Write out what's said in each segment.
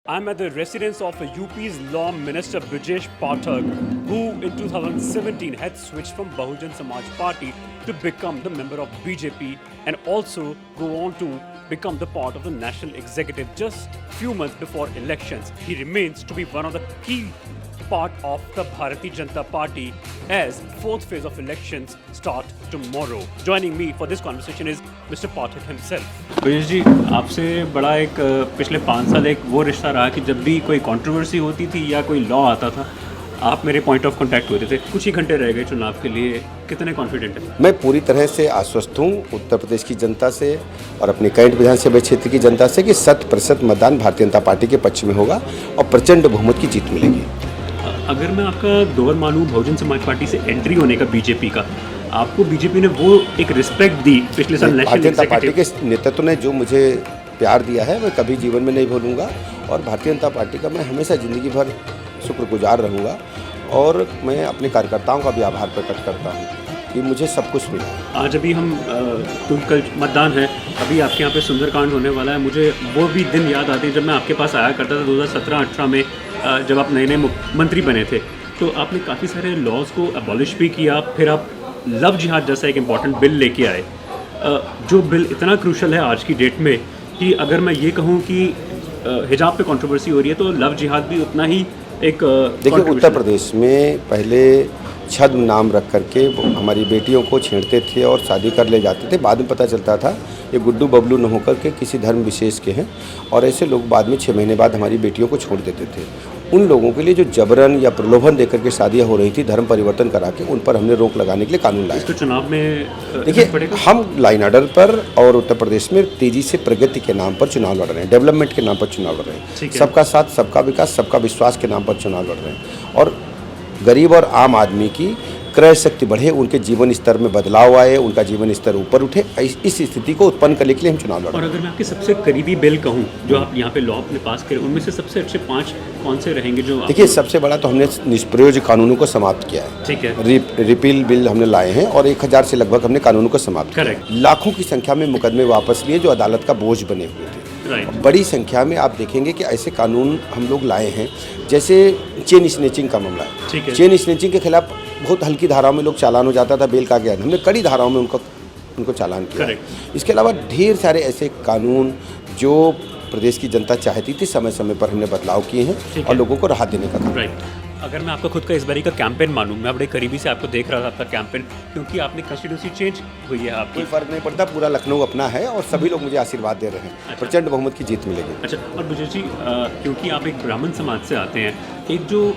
I'm at the residence of UP's Law Minister Brijesh Pathak, who in 2017 had switched from Bahujan Samaj Party to become the member of BJP and also go on to become the part of the national executive just few months before elections. He remains to be one of the key part of the Bharatiya Janata Party as fourth phase of elections start tomorrow. Joining me for this conversation is Mr. Pathak himself. Brijesh जी, आपसे बड़ा एक पिछले 5 साल एक वो रिश्ता रहा कि जब भी कोई कंट्रोवर्सी होती थी या कोई लॉ आता था, आप मेरे पॉइंट ऑफ कांटेक्ट होते थे। कुछ ही घंटे रह गए चुनाव के लिए, कितने कॉन्फिडेंट हैं? मैं पूरी तरह से आश्वस्त हूँ उत्तर प्रदेश की जनता से और अपने कैंट विधानसभा क्षेत्र की जनता से कि 100% मतदान भारतीय जनता पार्टी के पक्ष में होगा और प्रचंड बहुमत की जीत मिलेगी। अगर मैं आपका दौर मानूं बहुजन समाज पार्टी से एंट्री होने का बीजेपी का, आपको बीजेपी ने वो एक रिस्पेक्ट दी पिछले साल नेशनल भारतीय जनता पार्टी के नेतृत्व ने जो मुझे प्यार दिया है मैं कभी जीवन में नहीं भूलूंगा और भारतीय जनता पार्टी का मैं हमेशा ज़िंदगी भर शुक्रगुजार रहूँगा और मैं अपने कार्यकर्ताओं का भी आभार प्रकट करता हूँ कि मुझे सब कुछ मिला। आज अभी हम कल मतदान है, अभी आपके यहाँ पे सुंदरकांड होने वाला है। मुझे वो भी दिन याद आते हैं जब मैं आपके पास आया करता था 2017-18 में, जब आप नए नए मुख्यमंत्री बने थे, तो आपने काफ़ी सारे लॉज को अबॉलिश भी किया। फिर आप लव जिहाद जैसा एक इम्पॉर्टेंट बिल लेके आए, जो बिल इतना क्रूशल है आज की डेट में कि अगर मैं ये कहूँ कि हिजाब पे कंट्रोवर्सी हो रही है तो लव जिहाद भी उतना ही एक देखिए, उत्तर प्रदेश में पहले छद्म नाम रख करके हमारी बेटियों को छेड़ते थे और शादी कर ले जाते थे। बाद में पता चलता था ये गुड्डू बबलू न होकर के किसी धर्म विशेष के हैं और ऐसे लोग बाद में 6 महीने बाद हमारी बेटियों को छोड़ देते थे। उन लोगों के लिए जो जबरन या प्रलोभन देकर के शादियाँ हो रही थी धर्म परिवर्तन करा के, उन पर हमने रोक लगाने के लिए कानून लाया। इसको चुनाव में देखिए, हम लाइन आर्डर पर और उत्तर प्रदेश में तेजी से प्रगति के नाम पर चुनाव लड़ रहे हैं, डेवलपमेंट के नाम पर चुनाव लड़ रहे हैं, सबका साथ सबका विकास सबका विश्वास के नाम पर चुनाव लड़ रहे हैं और गरीब और आम आदमी की क्रय शक्ति बढ़े, उनके जीवन स्तर में बदलाव आए, उनका जीवन स्तर ऊपर उठे, इस स्थिति को उत्पन्न करने के लिए हम चुनाव लड़ रहे हैं। और अगर मैं आपके सबसे करीबी बिल कहूँ जो आप यहाँ पे लॉ अपने पास करें, उनमें से सबसे अच्छे 5 कौन से रहेंगे? जो देखिए, सबसे बड़ा तो हमने निष्प्रयोज्य कानूनों को समाप्त किया है। ठीक है, रिपील बिल हमने लाए हैं और 1000 से लगभग हमने कानूनों को समाप्त किया। लाखों की संख्या में मुकदमे वापस लिए जो अदालत का बोझ बने हुए थे। बड़ी संख्या में आप देखेंगे कि ऐसे कानून हम लोग लाए हैं, जैसे चेन स्नेचिंग का मामला है। चेन स्नेचिंग के खिलाफ बहुत हल्की धाराओं में लोग चालान हो जाता था, बेल का गया, हमने कड़ी धाराओं में उनको चालान किया। इसके अलावा ढेर सारे ऐसे कानून जो प्रदेश की जनता चाहती थी, समय समय पर हमने बदलाव किए हैं और लोगों को राहत देने का काम। अगर मैं आपका खुद का इस बारी का कैंपेन मानूं, मैं बड़े करीबी से आपको देख रहा था आपका कैंपेन, क्योंकि आपने कंस्टिट्यूंसी चेंज हुई है आपकी। कोई फर्क नहीं पड़ता, पूरा लखनऊ अपना है और सभी लोग मुझे आशीर्वाद दे रहे हैं। प्रचंड बहुमत की जीत मिलेगी। अच्छा, और ब्रिजेश जी, क्योंकि आप एक ब्राह्मण समाज से आते हैं, एक जो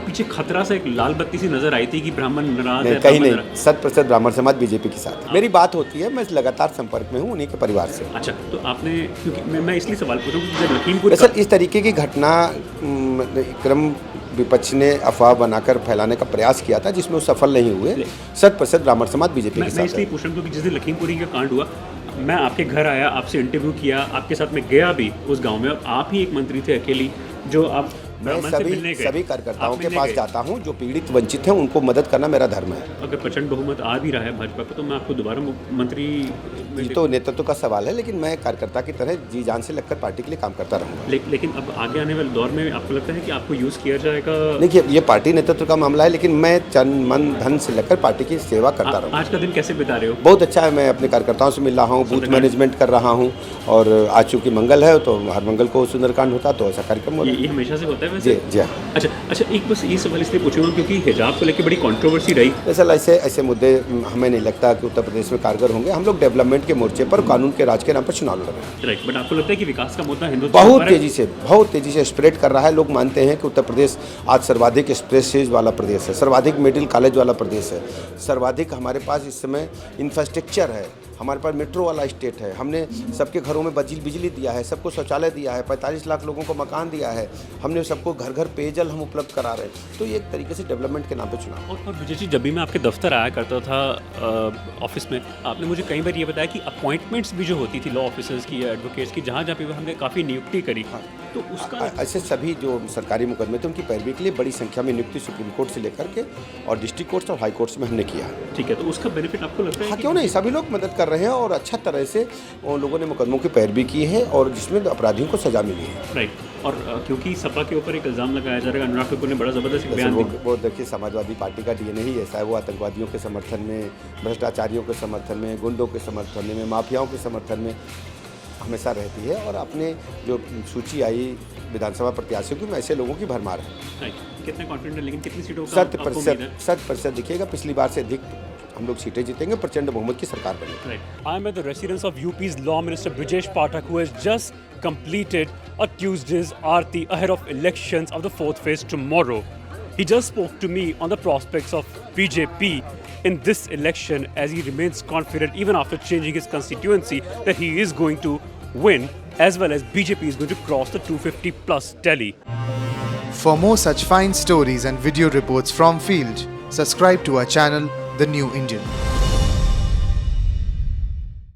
पीछे खतरा सा एक लाल बत्ती सी नजर आई थी कि ब्राह्मण नाराज है, कहीं नहीं, 100% ब्राह्मण समाज बीजेपी के साथ मेरी बात होती है, मैं लगातार संपर्क में हूँ उन्हीं के परिवार से। अच्छा, तो आपने, क्योंकि मैं इसलिए सवाल पूछ रहा हूँ कि जब लखीमपुर सर इस तरीके की घटना क्रम विपक्ष ने अफवाह बनाकर फैलाने का प्रयास किया था जिसमें वो सफल नहीं हुए। 100% ब्राह्मण समाज बीजेपी के साथ। मैं इसलिए पूछ रहा हूँ क्योंकि जिस दिन लखीमपुरी का कांड हुआ, मैं आपके घर आया, आपसे इंटरव्यू किया, आपके साथ में गया भी उस गांव में, और आप ही एक मंत्री थे अकेली जो आप मैं सभी कार्यकर्ताओं के पास जाता हूं जो पीड़ित वंचित हैं, उनको मदद करना मेरा धर्म है। अगर प्रचंड बहुमत आ भी रहा है भाजपा को, तो मैं आपको दोबारा मुख्यमंत्री, तो नेतृत्व का सवाल है, लेकिन मैं कार्यकर्ता की तरह जी जान से लगकर पार्टी के लिए काम करता रहूँगा। लेकिन अब आगे आने वाले दौर में आपको लगता है कि आपको यूज़ किया जाएगा? देखिए, ये पार्टी नेतृत्व का मामला है, लेकिन मैं तन मन धन से लेकर पार्टी की सेवा करता रहूँगा। आज का दिन कैसे बिता रहे हो? बहुत अच्छा है, मैं अपने कार्यकर्ताओं से मिल रहा हूँ, बूथ मैनेजमेंट कर रहा हूँ और आज चूँकि मंगल है तो हर मंगल को सुंदरकांड होता, तो ऐसा कार्यक्रम होता है। ये हमेशा से होता है वैसे? जी हाँ। अच्छा, एक बस ये सवाल इसलिए पूछूंगा क्योंकि हिजाब को लेकर बड़ी कंट्रोवर्सी रही। दरअसल ऐसे मुद्दे हमें नहीं लगता कि उत्तर प्रदेश में कारगर होंगे। हम लोग डेवलपमेंट के मोर्चे पर कानून के राज के नाम पर चुनाव लड़ रहे हैं। राइट, बट आपको लगता है कि विकास का मुद्दा हिंदुत्व बहुत तेजी से स्प्रेड कर रहा है। लोग मानते हैं कि उत्तर प्रदेश आज सर्वाधिक एक्सप्रेसेज वाला प्रदेश है, सर्वाधिक मेडिकल कॉलेज वाला प्रदेश है, सर्वाधिक हमारे पास इस समय इंफ्रास्ट्रक्चर है, हमारे पास मेट्रो वाला स्टेट है, हमने सबके घरों में बिजली दिया है, सबको शौचालय दिया है, 45 लाख लोगों को मकान दिया है, हमने सबको घर घर पेयजल हम उपलब्ध करा रहे हैं। तो ये एक तरीके से डेवलपमेंट के नाम पे चुनाव। और विजय जी, जब भी मैं आपके दफ्तर आया करता था ऑफिस में, आपने मुझे कई बार ये बताया कि अपॉइंटमेंट्स भी जो होती थी लॉ ऑफिसर्स की या एडवोकेट्स की, जहाँ जहाँ पे हमने काफ़ी नियुक्ति करी। हाँ, तो उसका ऐसे सभी जो सरकारी मुकदमे थे उनकी पैरवी के लिए बड़ी संख्या में नियुक्ति सुप्रीम कोर्ट से लेकर के और डिस्ट्रिक्ट कोर्ट्स और हाई कोर्ट्स में हमने किया। ठीक है, तो उसका बेनिफिट आपको लगता है? हाँ, क्यों नहीं, सभी लोग मदद कर रहे हैं और अच्छा तरह से उन लोगों ने मुकदमों की पैरवी की है और जिसमें अपराधियों को सजा मिली है। राइट। और क्योंकि सपा के ऊपर एक इल्ज़ाम लगाया जा रहा है, अनुराग ठाकुर ने बड़ा ज़बरदस्त वैसे बयान दिया। वो देखिए समाजवादी पार्टी का डीएनए ही ऐसा है, वो आतंकवादियों के समर्थन में, भ्रष्टाचारियों के समर्थन में, गुंडों के समर्थन में, माफियाओं के समर्थन में हमेशा रहती है। और अपने जो सूची आई विधानसभा प्रत्याशियों की, में ऐसे लोगों की भरमार है। कितने कॉन्फिडेंट है, लेकिन कितनी सीटों का 100% दिखिएगा, पिछली बार से अधिक हम लोग सीटें जीतेंगे, प्रचंड बहुमत की सरकार बनेगी। I am at the residence of UP's Law Minister Brijesh Pathak, who has just completed a Tuesday's Aarti ahead of elections of the fourth phase tomorrow. He just spoke to me on the prospects of BJP in this election, as he remains confident even after changing his constituency that he is going to win, as well as BJP is going to cross the 250 plus tally. For more such fine stories and video reports from field, subscribe to our channel, The New Indian.